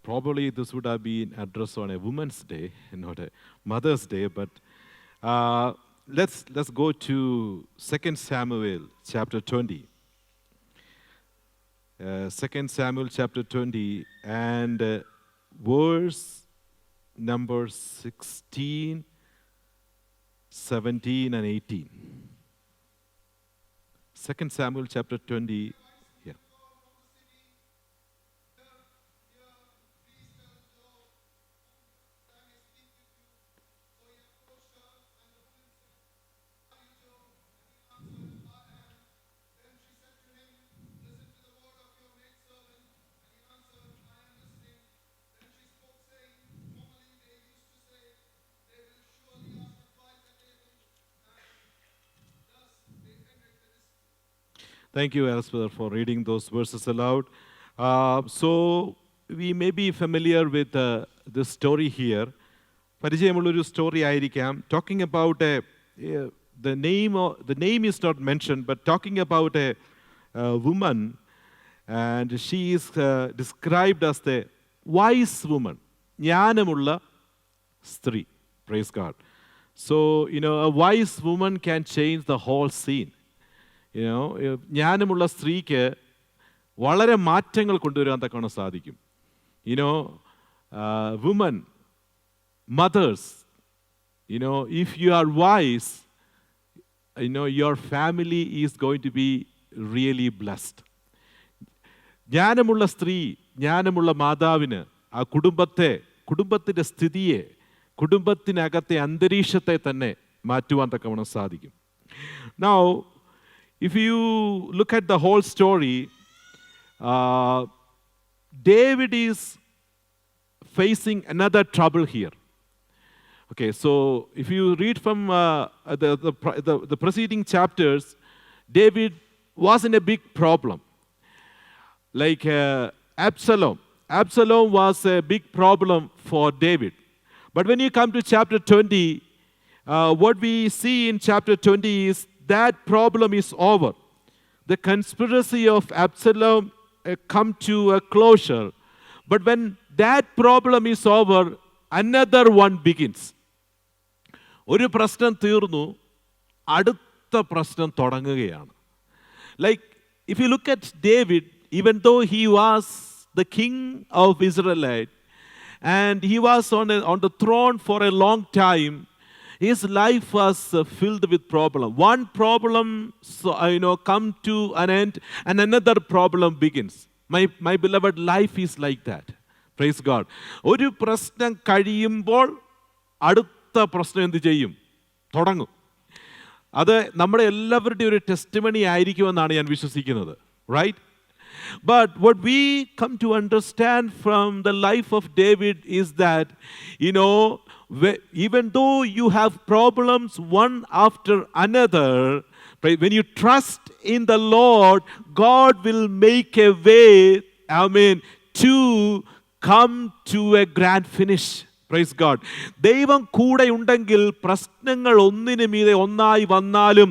probably this would have been addressed on a Women's Day, not a Mother's Day, but let's go to 2 Samuel chapter 20. 2 Samuel chapter 20 and verse number 16, 17 and 18. 2 Samuel chapter 20. Yeah. Thank you, Elspeth, for reading those verses aloud. So we may be familiar with this story here. പരിചയമുള്ളൊരു story ആയിരിക്കാം. Talking about the name is not mentioned, but talking about a woman, and she is described as the wise woman. ജ്ഞാനമുള്ള സ്ത്രീ. Praise God. So, a wise woman can change the whole scene. ജ്ഞാനമുള്ള സ്ത്രീക്ക് വളരെ മാറ്റങ്ങൾ കൊണ്ടുവരാൻ തക്കവണ്ണം സാധിക്കും. Women, mothers, if you are wise, your family is going to be really blessed. ജ്ഞാനമുള്ള സ്ത്രീ, ജ്ഞാനമുള്ള മാതാവിന് ആ കുടുംബത്തിൻ്റെ സ്ഥിതിയെ, കുടുംബത്തിനകത്തെ അന്തരീക്ഷത്തെ തന്നെ മാറ്റുവാൻ തക്കവണ്ണം സാധിക്കും. Now, if you look at the whole story, David is facing another trouble here. Okay, so if you read from the preceding chapters, David was in a big problem. Like Absalom. Absalom was a big problem for David. But when you come to chapter 20, what we see in chapter 20 is that problem is over. The conspiracy of Absalom come to a closure. But when that problem is over, another one begins. ഒരു പ്രശ്നം തീർന്നു, അടുത്ത പ്രശ്നം തുടങ്ങുകയാണ്. Like, if you look at David, even though he was the king of Israelite, and he was on the throne for a long time, his life was filled with problems. One problem, come to an end, and another problem begins. My beloved, life is like that. Praise God. ഒരു പ്രശ്നം കഴിയുമ്പോൾ അടുത്ത പ്രശ്നം എന്ത് ചെയ്യും? തുടങ്ങും. അത് നമ്മുടെ എല്ലാവരുടെയും ഒരു ടെസ്റ്റിമണി ആയിരിക്കുമെന്നാണ് ഞാൻ വിശ്വസിക്കുന്നത്. Right? But what we come to understand from the life of David is that, even though you have problems one after another, when you trust in the Lord, God will make a way, to come to a grand finish. Praise God. ദൈവം കൂടെ ഉണ്ടെങ്കിൽ പ്രശ്നങ്ങൾ ഒന്നിനു മീതെ ഒന്നായി വന്നാലും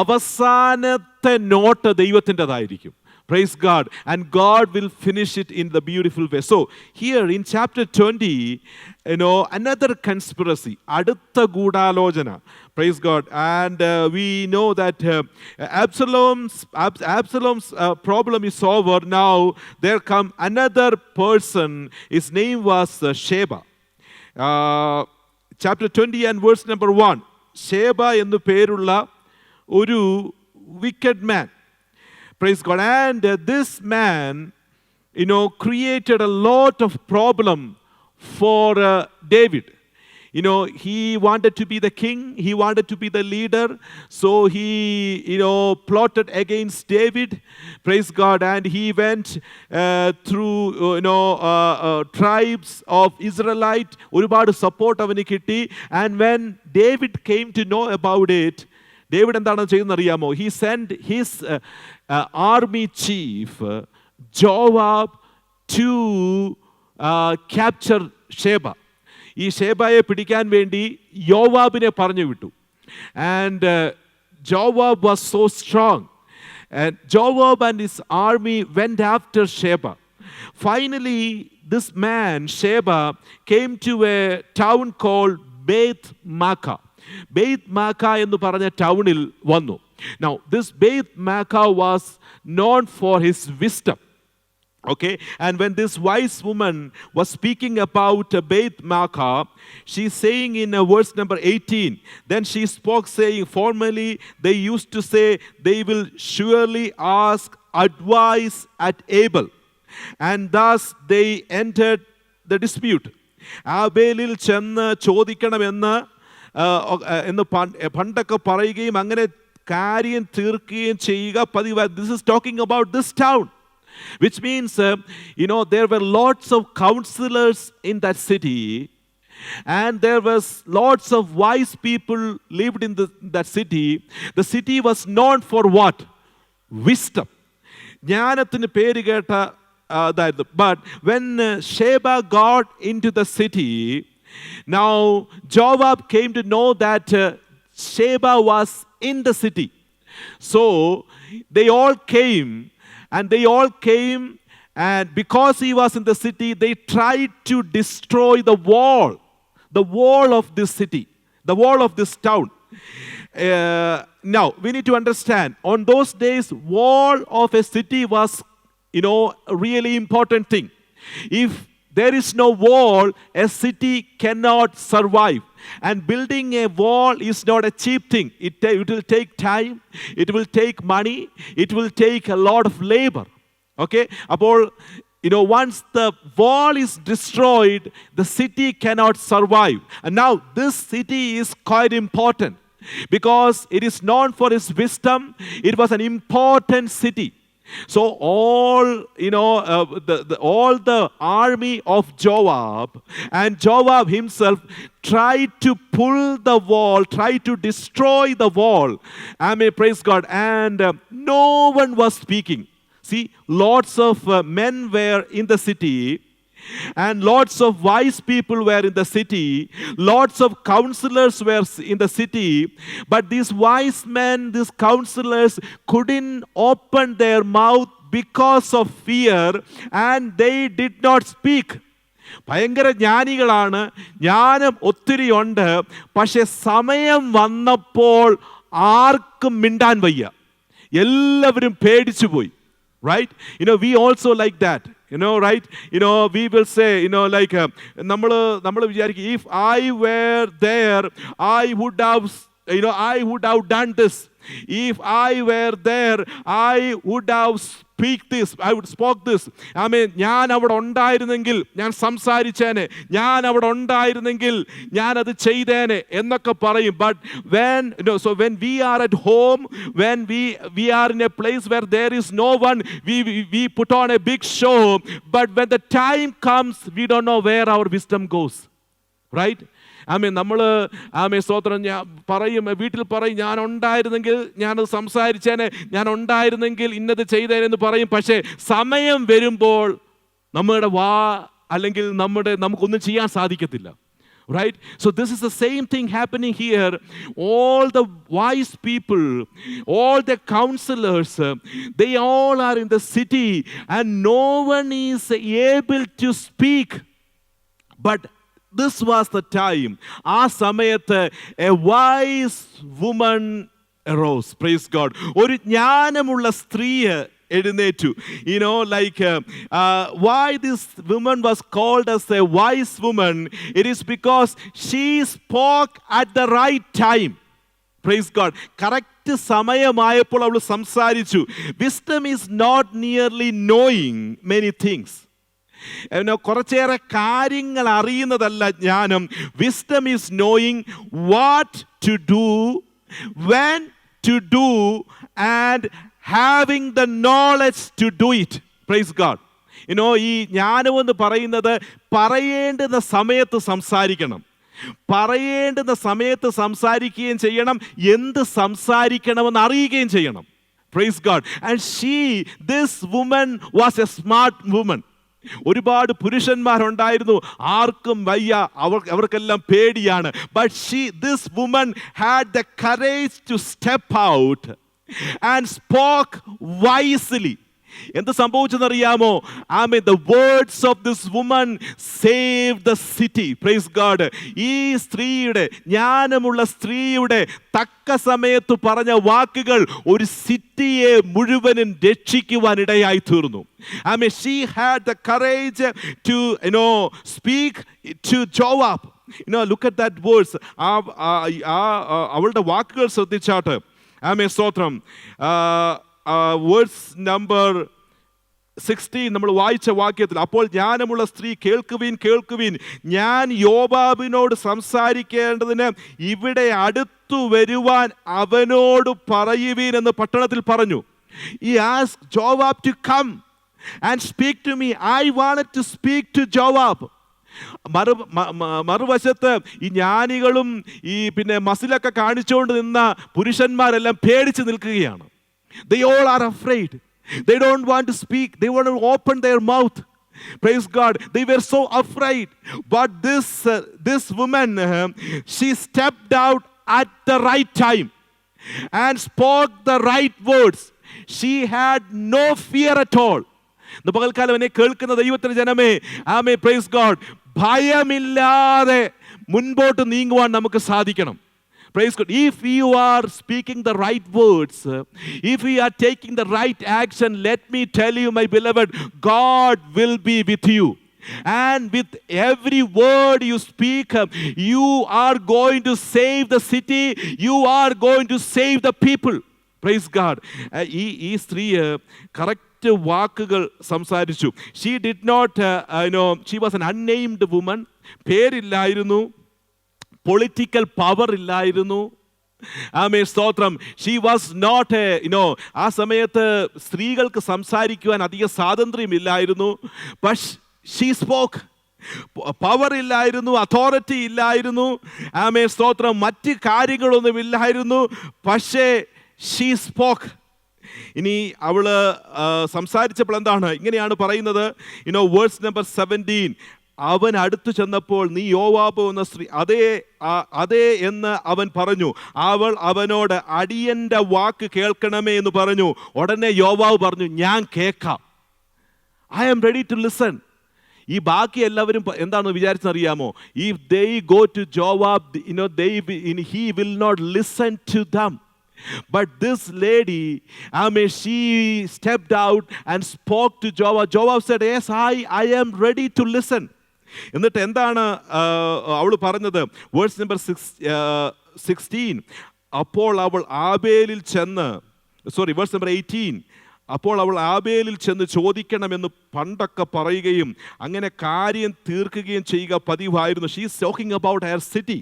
അവസാനത്തെ not ദൈവത്തിൻ്റെതായിരിക്കും. Praise God. And God will finish it in the beautiful way. So here in chapter 20, another conspiracy. Adutha Gudalojana. Praise God. And we know that Absalom's problem is over. Now there come another person. His name was Sheba. Chapter 20 and verse number 1. Sheba ennu perulla oru wicked man. Praise God. And this man, created a lot of problem for David. He wanted to be the king. He wanted to be the leader. So he, plotted against David. Praise God. And he went through, tribes of Israelite. ഒരുപാട് support അവന് കിട്ടി. And when David came to know about it, David എന്താണ് ചെയ്യുന്നത് അറിയാമോ? He sent his army chief Joab to capture Sheba. ഈ ഷേബയെ പിടിക്കാൻ വേണ്ടി യോവാബിനെ പറഞ്ഞു വിട്ടു. And Joab was so strong. And Joab and his army went after Sheba. Finally, this man, Sheba, came to a town called Beth Makkah. Beth Makkah എന്ന് പറഞ്ഞ ടൗണിൽ വന്നു. Now, this Beth Makkah was known for his wisdom. Okay, and when this wise woman was speaking about Beth Makkah, she's saying in verse number 18, then she spoke saying, formerly they used to say, they will surely ask advice at Abel, and thus they entered the dispute. ആബേലിൽ ചെന്ന് ചോദിക്കണമെന്ന് എന്ന് പണ്ടൊക്കെ പറയുകയും അങ്ങനെ കാര്യം തീർക്കുകയും ചെയ്യുക പതിവ്. This is talking about this town. Which means, there were lots of counselors in that city, and there was lots of wise people lived in that city. The city was known for what? Wisdom. ജ്ഞാനത്തിന് പേര് കേട്ട അതായിരുന്നു. But when Sheba got into the city, now Joab came to know that Sheba was in the city. So they all came. And because he was in the city, they tried to destroy the wall of this city, the wall of this town. Now, we need to understand, on those days, wall of a city was, a really important thing. If there is no wall, a city cannot survive. And building a wall is not a cheap thing. It will take time, it will take money, it will take a lot of labor. Okay? അപ്പോൾ once the wall is destroyed, the city cannot survive. And now this city is quite important because it is known for its wisdom. It was an important city. So all the army of Joab and Joab himself tried to pull the wall, tried to destroy the wall. Amen, praise God. And no one was speaking. See, lots of men were in the city, and lots of wise people were in the city, lots of counselors were in the city, but these wise men, these counselors couldn't open their mouth because of fear, and they did not speak. ഭയങ്കര ജ്ഞാനികളാണ്, ജ്ഞാനം ഒത്തിരി ഉണ്ട്, പക്ഷെ സമയം വന്നപ്പോൾ ആർക്കും മിണ്ടാൻ വയ്യ, എല്ലാവരും പേടിച്ചു പോയി. Right? We also like that. Right? We will say, നമ്മൾ വിചാരിക്കും, if I were there, I would have done this. If I were there, I would have spoke this. ഞാൻ അവിടെ ഉണ്ടായിരുന്നെങ്കിൽ ഞാൻ സംസാരിച്ചേനെ, ഞാൻ അവിടെ ഉണ്ടായിരുന്നെങ്കിൽ ഞാൻ അത് ചെയ്തേനെ എന്നൊക്കെ പറയും. But when we are at home, when we are in a place where there is no one, we put on a big show. But when the time comes, we don't know where our wisdom goes. Right? നമ്മൾ സ്തോത്രം പറയും, വീട്ടിൽ പറയും, ഞാൻ ഉണ്ടായിരുന്നെങ്കിൽ ഞാനത് സംസാരിച്ചേനെ, ഞാൻ ഉണ്ടായിരുന്നെങ്കിൽ ഇന്നത് ചെയ്തേനെന്ന് പറയും. പക്ഷേ സമയം വരുമ്പോൾ നമ്മുടെ അല്ലെങ്കിൽ നമുക്കൊന്നും ചെയ്യാൻ സാധിക്കത്തില്ല. Right? So this is the same thing happening here. All the wise people, all the counselors, they all are in the city, and no one is able to speak. But this was the time. ആ സമയത്ത് a wise woman arose. Praise God. ഒരു ജ്ഞാനമുള്ള സ്ത്രീ എഴുന്നേറ്റു. Why this woman was called as a wise woman? It is because she spoke at the right time. Praise God. Correct സമയമായപ്പോൾ അവൾ സംസാരിച്ചു. Wisdom is not merely knowing many things. കുറച്ചേറെ കാര്യങ്ങൾ അറിയുന്നതല്ല ജ്ഞാനം. Wisdom is knowing what to do, when to do, and having the knowledge to do it. Praise God. ഈ ജ്ഞാനം എന്ന് പറയുന്നത് പറയേണ്ടുന്ന സമയത്ത് സംസാരിക്കണം, പറയേണ്ടുന്ന സമയത്ത് സംസാരിക്കുകയും ചെയ്യണം, എന്ത് സംസാരിക്കണമെന്ന് അറിയുകയും ചെയ്യണം. Praise God. And this woman was a smart woman. ഒരുപാട് പുരുഷന്മാരുണ്ടായിരുന്നു, ആർക്കും വയ്യ, അവർക്കെല്ലാം പേടിയാണ്. But this woman had the courage to step out and spoke wisely. എന്ത് സംഭവിച്ചെന്നറിയാമോ? the words of this woman saved the city. Praise God. ഈ സ്ത്രീയുടെ, ജ്ഞാനമുള്ള സ്ത്രീയുടെ തക്ക സമയത്ത് പറഞ്ഞ വാക്കുകൾ ഒരു സിറ്റിയെ മുഴുവനും രക്ഷിക്കുവാൻ ഇടയായി തീർന്നു. She had the courage to speak to Joab. Look at that verse. അവളുടെ വാക്കുകൾ ശ്രദ്ധിച്ചാട്ട്. സ്തോത്രം. വേഴ്സ് നമ്പർ 16 നമ്മൾ വായിച്ച വാക്യത്തിൽ, അപ്പോൾ ജ്ഞാനമുള്ള സ്ത്രീ കേൾക്കുവിൻ കേൾക്കുവിൻ, ഞാൻ യോവാബിനോട് സംസാരിക്കേണ്ടതിന് ഇവിടെ അടുത്തു വരുവാൻ അവനോട് പറയുവിൻ എന്ന് പട്ടണത്തിൽ പറഞ്ഞു. He asked Joab to come and speak to me. I wanted to speak to Joab. മറുവശത്ത് ഈ ജ്ഞാനികളും ഈ പിന്നെ മസിലൊക്കെ കാണിച്ചുകൊണ്ട് നിന്ന പുരുഷന്മാരെല്ലാം പേടിച്ച് നിൽക്കുകയാണ്. They all are afraid. They don't want to speak. They want to open their mouth. Praise God. They were so afraid. But this woman, she stepped out at the right time and spoke the right words. She had no fear at all. പകൽക്കാലം എന്നെ കേൾക്കുന്ന ദൈവത്തിന്റെ ജനമേ, ആമേൻ, praise God, ഭയമില്ലാതെ മുൻപോട്ട് നീങ്ങുവാൻ നമുക്ക് സാധിക്കണം. Praise God. If you are speaking the right words, if you are taking the right action, let me tell you, my beloved, God will be with you. And with every word you speak, you are going to save the city. You are going to save the people. Praise God. ഈ സ്ത്രീ correct വാക്കുകൾ സംസാരിച്ചു. She did not, she was an unnamed woman. പേരില്ലായിരുന്നു, political power ഇല്ലായിരുന്നു. ആമേൻ, സ്തോത്രം. She was not ആ സമയത്ത് സ്ത്രീകൾക്ക് സംസാരിക്കുവാൻ അധിക സ്വാതന്ത്ര്യമില്ലായിരുന്നു. But she spoke. പവർ ഇല്ലായിരുന്നു, അതോറിറ്റി ഇല്ലായിരുന്നു. ആമേൻ, സ്തോത്രം. മറ്റ് കാര്യങ്ങളൊന്നും ഇല്ലായിരുന്നു. പക്ഷേ ഷീ സ്പോക്ക്. ഇനി അവള് സംസാരിച്ചപ്പോൾ എന്താണ്? ഇങ്ങനെയാണ് പറയുന്നത്. വേഴ്സ് നമ്പർ 17, അവൻ അടുത്തു ചെന്നപ്പോൾ, നീ യോവാബ് എന്ന സ്ത്രീ? അതേ എന്ന് അവൻ പറഞ്ഞു. അവൾ അവനോട്, അടിയന്റെ വാക്ക് കേൾക്കണമേ എന്ന് പറഞ്ഞു. ഉടനെ യോവാബ് പറഞ്ഞു, ഞാൻ കേൾക്കാം. I am ready to listen. ഈ ബാക്കി എല്ലാവരും എന്താണെന്ന് വിചാരിച്ചറിയാമോ? If they go to Joab, he will not listen to them. But this lady, she stepped out and spoke to Joab. Joab said, yes, I am ready to listen. എന്നിട്ട് എന്താണ് അവൾ പറഞ്ഞത്? Verse number 16, അപ്പോൾ അവൾ ആബേലിൽ ചെന്ന്, verse number 18, അപ്പോൾ അവൾ ആബേലിൽ ചെന്ന് ചോദിക്കണമെന്ന് പണ്ടൊക്കെ പറയുകയും അങ്ങനെ കാര്യം തീർക്കുകയും ചെയ്യുക പതിവായിരുന്നു. She is talking about her city.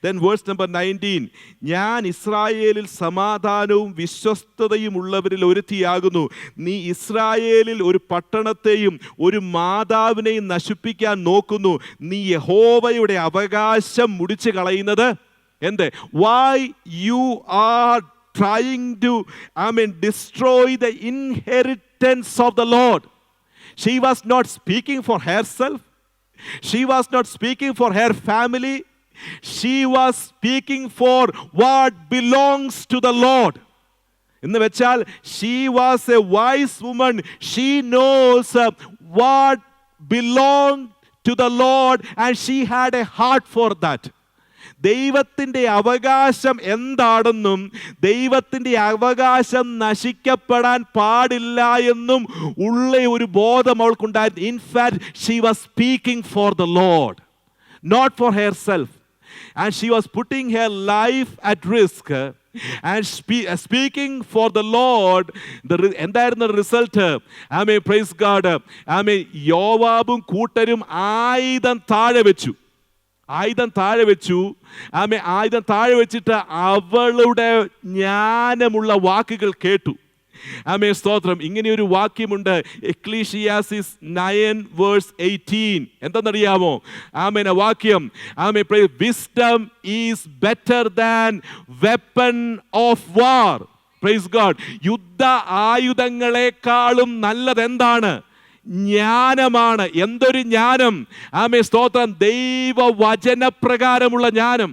Then verse number 19, ഞാൻ ഇസ്രായേലിൽ സമാധാനവും വിശ്വസ്തതയും ഉള്ളവരിൽ ഒരുത്തിയാകുന്നു. നീ ഇസ്രായേലിൽ ഒരു പട്ടണത്തെയും ഒരു മാതാവിനെയും നശിപ്പിക്കാൻ നോക്കുന്നു. നീ യഹോവയുടെ അവകാശം മുടിച്ചു കളയുന്നത് എന്ത്? Why you are trying to destroy the inheritance of the Lord? She was not speaking for herself. She was not speaking for her family. She was speaking for what belongs to the Lord. എന്ന് വെച്ചാൽ she was a wise woman. She knows what belonged to the Lord and she had a heart for that. ദൈവത്തിൻ്റെ അവകാശം എന്താണെന്നും ദൈവത്തിൻ്റെ അവകാശം നശിക്കപ്പെടാൻ പാടില്ല എന്നും ഉള്ള ഒരു ബോധം അവൾക്കുണ്ടായിരുന്നു. In fact, she was speaking for the Lord, not for herself. And she was putting her life at risk and speaking for the Lord. എന്തായിരുന്നു റിസൾട്ട്? ആമേൻ, പ്രൈസ് ഗോഡ്. ആമേൻ, യോവാബും കൂട്ടരും ആയുധം താഴെ വെച്ചു. ആയുധം താഴെ വെച്ചിട്ട് അവളുടെ ജ്ഞാനമുള്ള വാക്കുകൾ കേട്ടു. ആമേൻ, സ്തോത്രം. ഇങ്ങനെയൊരു വാക്യമുണ്ട്, എക്ലീഷിയാസിസ് 9:18. എന്തെന്നറിയാമോ? ആമേൻ, ആ വാക്യം, ആമേൻ, wisdom is better than weapon of war. Praise God. യുദ്ധ ആയുധങ്ങളെക്കാളും നല്ലത് എന്താണ്? ജ്ഞാനമാണ്. എന്തൊരു ജ്ഞാനം! ആമേൻ, സ്തോത്രം. ദൈവവചനപ്രകാരമുള്ള ജ്ഞാനം.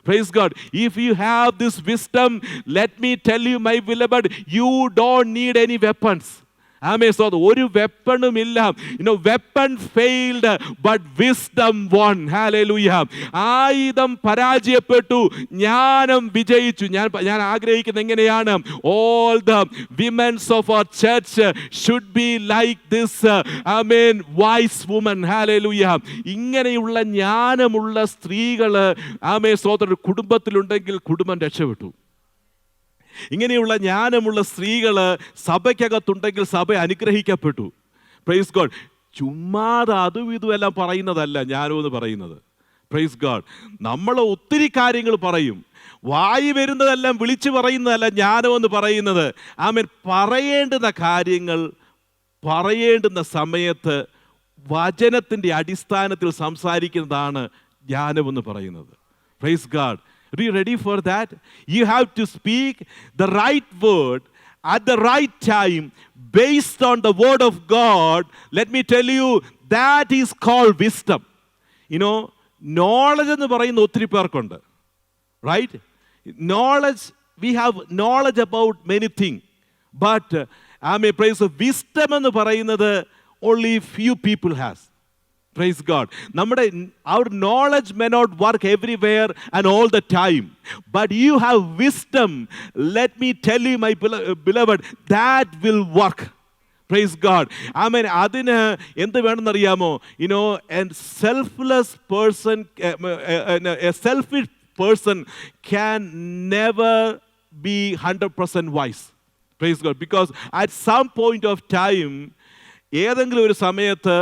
Praise God. If you have this wisdom, let me tell you, my beloved, you don't need any weapons. ആമേൻ. ഒരു വെപ്പണുമില്ല. Weapon failed but wisdom won. Hallelujah. ആയുധം പരാജയപ്പെട്ടു, ജ്ഞാനം വിജയിച്ചു. ഞാൻ ആഗ്രഹിക്കുന്നത് എങ്ങനെയാണ്? All the womens of our church should be like this amen wise woman. Hallelujah. ഇങ്ങനെയുള്ള ജ്ഞാനമുള്ള സ്ത്രീകൾ ആമേൻ സഹോദരൻ കുടുംബത്തിലുണ്ടെങ്കിൽ കുടുംബം രക്ഷപ്പെട്ടു. ഇങ്ങനെയുള്ള ജ്ഞാനമുള്ള സ്ത്രീകൾ സഭയ്ക്കകത്തുണ്ടെങ്കിൽ സഭ അനുഗ്രഹിക്കപ്പെട്ടു. Praise God. ചുമ്മാതെ അതും ഇതും എല്ലാം പറയുന്നതല്ല ജ്ഞാനം എന്ന് പറയുന്നത്. Praise God. നമ്മൾ ഒത്തിരി കാര്യങ്ങൾ പറയും, വായി വരുന്നതെല്ലാം വിളിച്ചു പറയുന്നതല്ല ജ്ഞാനം എന്ന് പറയുന്നത്. ആമേൻ. പറയേണ്ടുന്ന കാര്യങ്ങൾ പറയേണ്ടുന്ന സമയത്ത് വചനത്തിൻ്റെ അടിസ്ഥാനത്തിൽ സംസാരിക്കുന്നതാണ് ജ്ഞാനമെന്ന് പറയുന്നത്. Praise God. Are you ready for that? You have to speak the right word at the right time based on the word of God. Let me tell you, that is called wisdom. Knowledge എന്ന് പറയുന്ന ഒത്തിരി പേർക്കുണ്ട്. Right? Knowledge, we have knowledge about many things. But praise the wisdom എന്ന് പറയുന്നത് only few people has. Praise God. Our knowledge may not work everywhere and all the time, but you have wisdom. Let me tell you, my beloved, that will work. Praise God. Amen. അതിന് എന്ത് വേണമെന്ന് അറിയാമോ? a selfless person, a selfish person can never be 100% wise. Praise God. Because at some point of time, ഏതെങ്കിലും ഒരു സമയത്ത്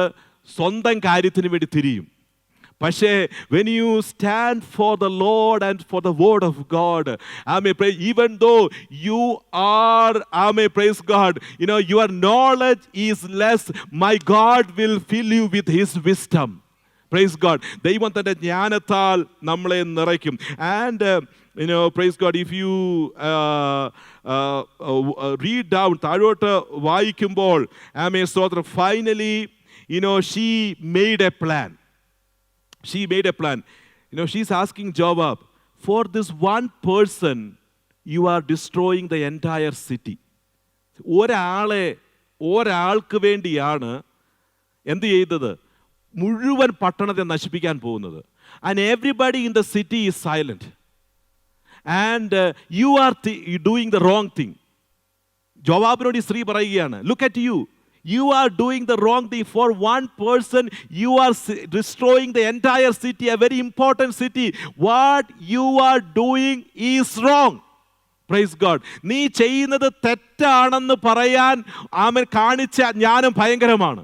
സ്വന്തം കാര്യത്തിന് വേണ്ടി തിരിയും. പക്ഷേ when you stand for the Lord and for the word of God, even though you are, praise God, your knowledge is less, my God will fill you with his wisdom. Praise God. ദൈവം തൻ്റെ ജ്ഞാനത്താൽ നമ്മളെ നിറയ്ക്കും. And praise God, if you read down, താഴോട്ട് വായിക്കുമ്പോൾ finally she made a plan. She's asking Joab, for this one person you are destroying the entire city. ഒരാൾക്ക് വേണ്ടിയാണ് എന്ത് ചെയ്തത്? മുഴുവൻ പട്ടണത്തെ നശിപ്പിക്കാൻ പോകുന്നത്. And everybody in the city is silent. And you are doing the wrong thing. ജോവാബിനോട് ഈ സ്ത്രീ പറയുകയാണ്, look at you. You are doing the wrong thing. For one person, you are destroying the entire city, a very important city. What you are doing is wrong. Praise God. നീ ചെയ്യുന്നത് തെറ്റാണെന്ന് പറയാൻ കാണിച്ച ജ്ഞാനം ഭയങ്കരമാണ്.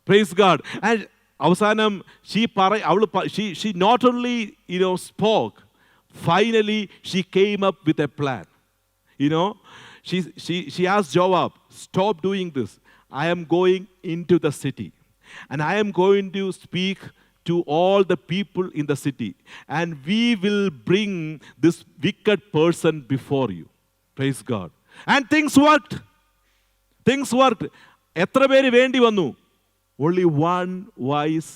Praise God. And അവസാനം she not only spoke, finally she came up with a plan. She asked Joab, stop doing this. I am going into the city and I am going to speak to all the people in the city, and we will bring this wicked person before you. Praise God. And things worked. എത്ര പേര് വേണ്ടി വന്നു? Only one wise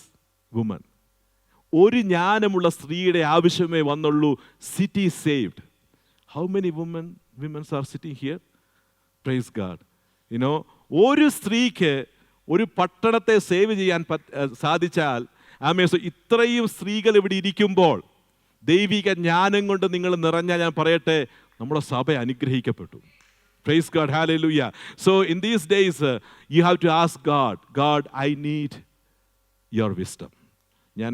woman. ഒരു ജ്ഞാനമുള്ള സ്ത്രീയുടെ ആവശ്യമേ വന്നുള്ളൂ. City saved. How many women are sitting here? Praise God. ഒരു സ്ത്രീക്ക് ഒരു പട്ടണത്തെ സേവ് ചെയ്യാൻ സാധിച്ചാൽ, ഇത്രയും സ്ത്രീകൾ ഇവിടെ ഇരിക്കുമ്പോൾ ദൈവിക ജ്ഞാനം കൊണ്ട് നിങ്ങൾ നിറഞ്ഞാൽ ഞാൻ പറയട്ടെ, നമ്മുടെ സഭ അനുഗ്രഹിക്കപ്പെട്ടു. Praise God. Hallelujah. So in these days, you have to ask God, I need your wisdom. ഞാൻ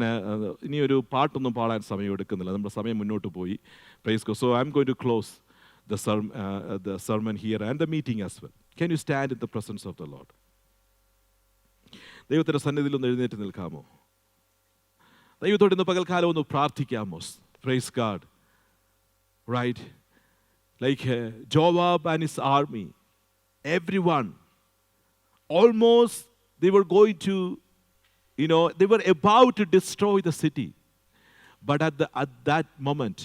ഇനി ഒരു പാട്ടൊന്നും പാടാൻ സമയം എടുക്കുന്നില്ല, നമ്മുടെ സമയം മുന്നോട്ട് പോയി. Praise God. So I'm going to close the sermon here and the meeting as well. Can you stand in the presence of the Lord? ദൈവത്തിൻ്റെ സന്നിധിയിൽ ഒന്ന് എഴുന്നേറ്റ് നിൽക്കാമോ? ദൈവത്തോട് ഇന്ന് പകൽക്കാലം ഒന്ന് പ്രാർത്ഥിക്കാമോ? Praise God. Right? Like Joab and his army, everyone, almost they were going to, they were about to destroy the city. But at that moment,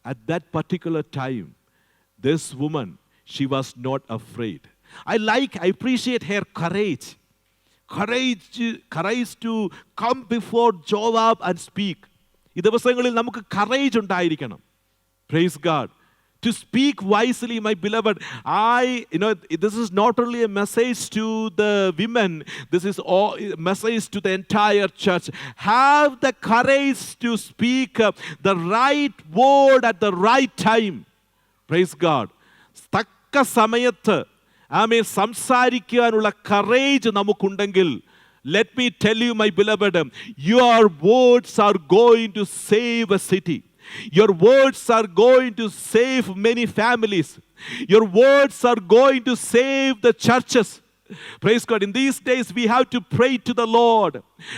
at that particular time, this woman, she was not afraid. I appreciate her courage to come before Joab and speak. ഈ ദിവസങ്ങളിൽ നമുക്ക് courage ഉണ്ടായിരിക്കണം. Praise God. To speak wisely, my beloved. This is not only a message to the women, this is a message to the entire church. Have the courage to speak the right word at the right time. Praise God. തക്ക സമയത്ത് സംസാരിക്കാനുള്ള courage നമുക്കുണ്ടെങ്കിൽ, let me tell you, my beloved, your words are going to save a city. Your words are going to save many families. Your words are going to save the churches. Praise God. In these days we have to pray to the Lord.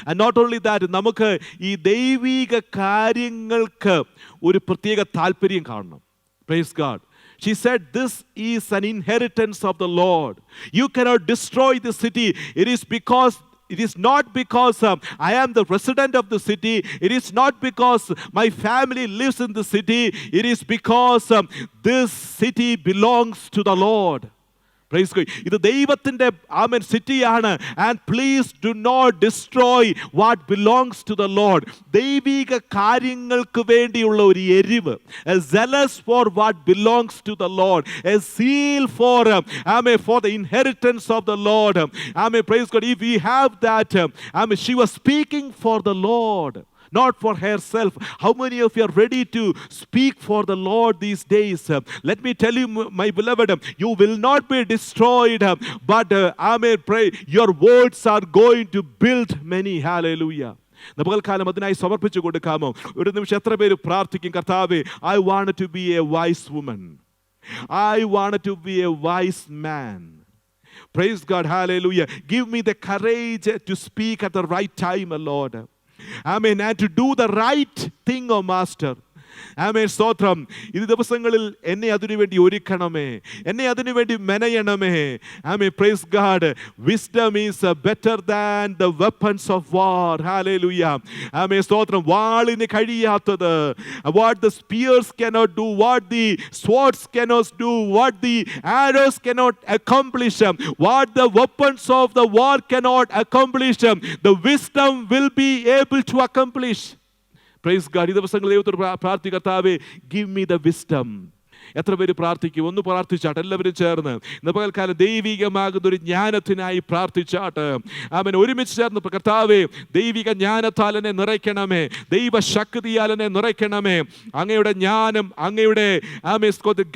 And not only that, നമുക്ക് ഈ ദൈവിക കാര്യങ്ങൾക്ക് ഒരു പ്രത്യേക താല്പര്യം കാണണം. Praise God. She said, this is an inheritance of the Lord. You cannot destroy the city. It is not because I am the resident of the city. It is not because my family lives in the city. It is because this city belongs to the Lord. Praise God. ഇത് ദൈവത്തിൻ്റെ സിറ്റിയാണ്. And please do not destroy what belongs to the Lord. ദൈവിക കാര്യങ്ങൾക്ക് വേണ്ടിയുള്ള ഒരു എരിവ്, a zealous for what belongs to the Lord, a zeal for the inheritance of the Lord. Praise God. If we have that, she was speaking for the Lord, not for herself. How many of you are ready to speak for the Lord these days? Let me tell you, my beloved, you will not be destroyed, but pray, your words are going to build many. Hallelujah. പകൽക്കാലം അതിനായി സമർപ്പിച്ചു കൊടുക്കാമോ? ഒരു നിമിഷം എത്ര പേര് പ്രാർത്ഥിക്കും, കർത്താവേ, I wanted to be a wise woman. I wanted to be a wise man. Praise God. Hallelujah. Give me the courage to speak at the right time, Lord. Amen. And to do the right thing, oh Master. സ്തോത്രം. ഈ ദിവസങ്ങളിൽ എന്നെ അതിനുവേണ്ടി ഒരുക്കണമേ, എന്നെ അതിനുവേണ്ടി മെനയണമേ. Praise God. Wisdom is better than the weapons of war. Hallelujah. സ്തോത്രം. വാളിന് കഴിയാത്തത്, what the spears cannot do, what the swords cannot do, what the arrows cannot accomplish, what the weapons of the war cannot accomplish, the wisdom will be able to accomplish. Praise God. ഈ ദിവസങ്ങളിൽ ദൈവത്തോട് പ്രാർത്ഥിക്കുക, കർത്താവേ, give me the wisdom. എത്ര പേര് പ്രാർത്ഥിക്കും? ഒന്ന് പ്രാർത്ഥിച്ചാട്ട് എല്ലാവരും ചേർന്ന് ഇന്ന് പകൽക്കാലം ദൈവികമാകുന്ന ഒരു ജ്ഞാനത്തിനായി പ്രാർത്ഥിച്ചാട്ട്. ഒരുമിച്ച് ചേർന്ന്, കർത്താവേ, ദൈവിക ജ്ഞാനത്താൽ എന്നെ നിറയ്ക്കണമേ, ദൈവശക്തിയാൽ എന്നെ നിറയ്ക്കണമേ. അങ്ങയുടെ ജ്ഞാനം, അങ്ങയുടെ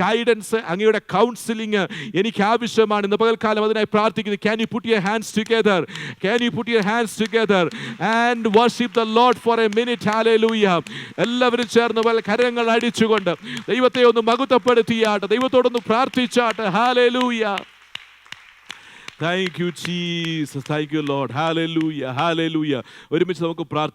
ഗൈഡൻസ്, അങ്ങയുടെ കൗൺസിലിംഗ് എനിക്ക് ആവശ്യമാണ്. ഇന്ന് പകൽക്കാലം അതിനായി പ്രാർത്ഥിക്കുന്നത്. Can you put your hands together? Can you put your hands together and worship the Lord for a minute? Hallelujah. എല്ലാവരും ചേർന്ന് കരങ്ങൾ അടിച്ചുകൊണ്ട് ദൈവത്തെ ഒന്ന് മഹത്വപ്പെടുത്തിയാട്ടെ, ദൈവത്തോടൊന്ന് പ്രാർത്ഥിച്ചാട്ടെ. Hallelujah. Thank you, Jesus. Thank you, Lord. Hallelujah. Hallelujah. ഒരുമിച്ച് നമുക്ക് പ്രാർത്ഥിക്കാം.